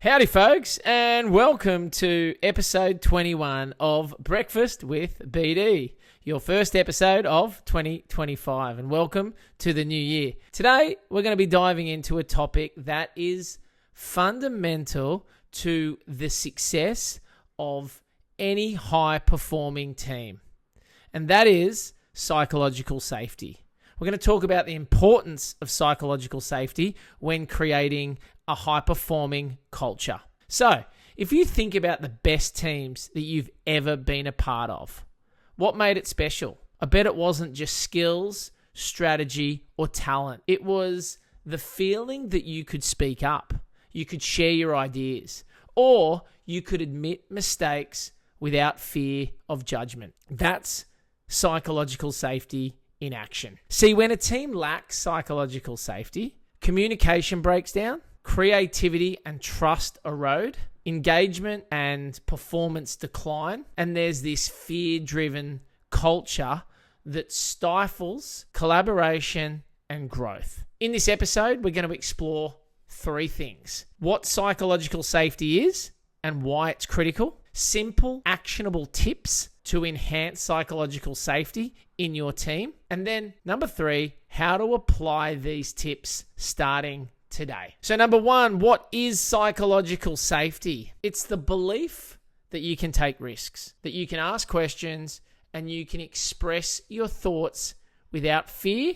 Howdy, folks, and welcome to episode 21 of Breakfast with BD, your first episode of 2025, and welcome to the new year. Today, we're going to be diving into a topic that is fundamental to the success of any high-performing team, and that is psychological safety. We're going to talk about the importance of psychological safety when creating a high-performing culture. So, if you think about the best teams that you've ever been a part of, what made it special? I bet it wasn't just skills, strategy, or talent. It was the feeling that you could speak up, you could share your ideas, or you could admit mistakes without fear of judgment. That's psychological safety in action. See, when a team lacks psychological safety, communication breaks down, creativity and trust erode, engagement and performance decline, and there's this fear-driven culture that stifles collaboration and growth. In this episode, we're going to explore three things: what psychological safety is and why it's critical, simple, actionable tips to enhance psychological safety in your team, and then number three, how to apply these tips starting today. So number one, what is psychological safety? It's the belief that you can take risks, that you can ask questions, and you can express your thoughts without fear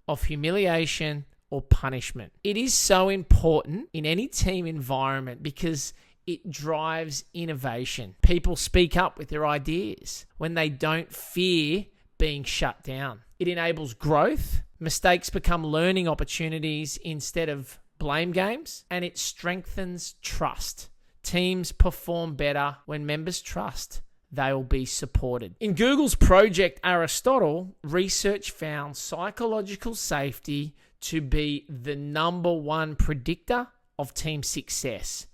of humiliation or punishment. It is so important in any team environment because it drives innovation. People speak up with their ideas when they don't fear being shut down. It enables growth. Mistakes become learning opportunities instead of blame games, and it strengthens trust. Teams perform better when members trust they will be supported. In Google's Project Aristotle, research found psychological safety to be the number one predictor of team success.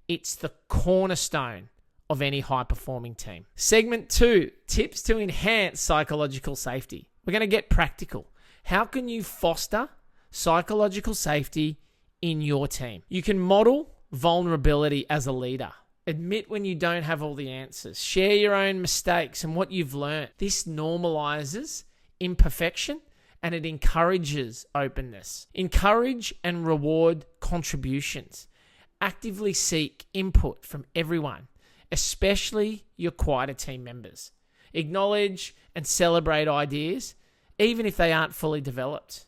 It's the cornerstone of any high-performing team. Segment 2, tips to enhance psychological safety. We're going to get practical. How can you foster psychological safety in your team? You can model vulnerability as a leader. Admit when you don't have all the answers. Share your own mistakes and what you've learned. This normalizes imperfection and it encourages openness. Encourage and reward contributions. Actively seek input from everyone, especially your quieter team members. Acknowledge and celebrate ideas, even if they aren't fully developed.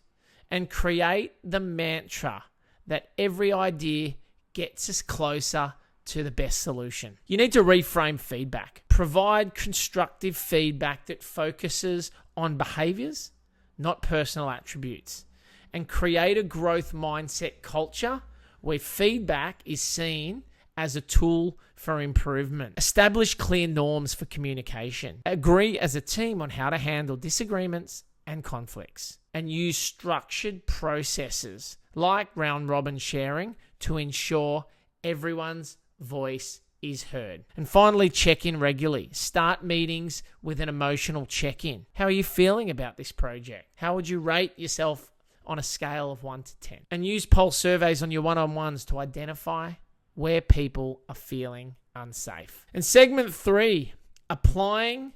And create the mantra that every idea gets us closer to the best solution. You need to reframe feedback. Provide constructive feedback that focuses on behaviors, not personal attributes. And create a growth mindset culture where feedback is seen as a tool for improvement. Establish clear norms for communication. Agree as a team on how to handle disagreements and conflicts. And use structured processes like round robin sharing to ensure everyone's voice is heard. And finally, check in regularly. Start meetings with an emotional check-in. How are you feeling about this project? How would you rate yourself on a scale of 1 to 10? And use pulse surveys on your one-on-ones to identify where people are feeling unsafe. And segment 3, applying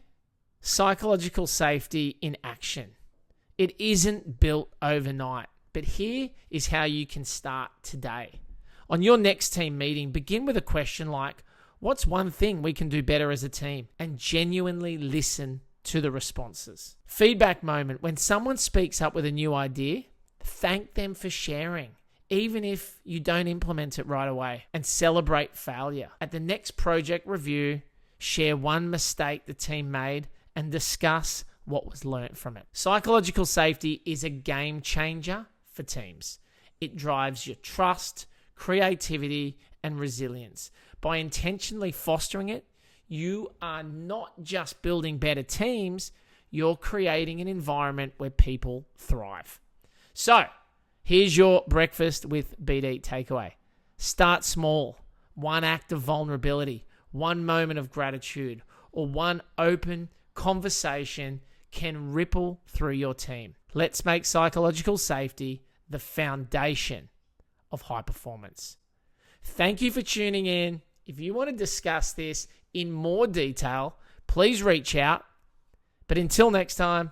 psychological safety in action. It isn't built overnight, but here is how you can start today. On your next team meeting, begin with a question like, what's one thing we can do better as a team? And genuinely listen to the responses. Feedback moment. When someone speaks up with a new idea, thank them for sharing, even if you don't implement it right away, and celebrate failure. At the next project review, share one mistake the team made and discuss what was learnt from it. Psychological safety is a game changer for teams. It drives your trust, creativity, and resilience. By intentionally fostering it, you are not just building better teams, you're creating an environment where people thrive. So, here's your Breakfast with BD takeaway. Start small. One act of vulnerability, one moment of gratitude, or one open conversation can ripple through your team. Let's make psychological safety the foundation of high performance. Thank you for tuning in. If you want to discuss this in more detail, please reach out. But until next time,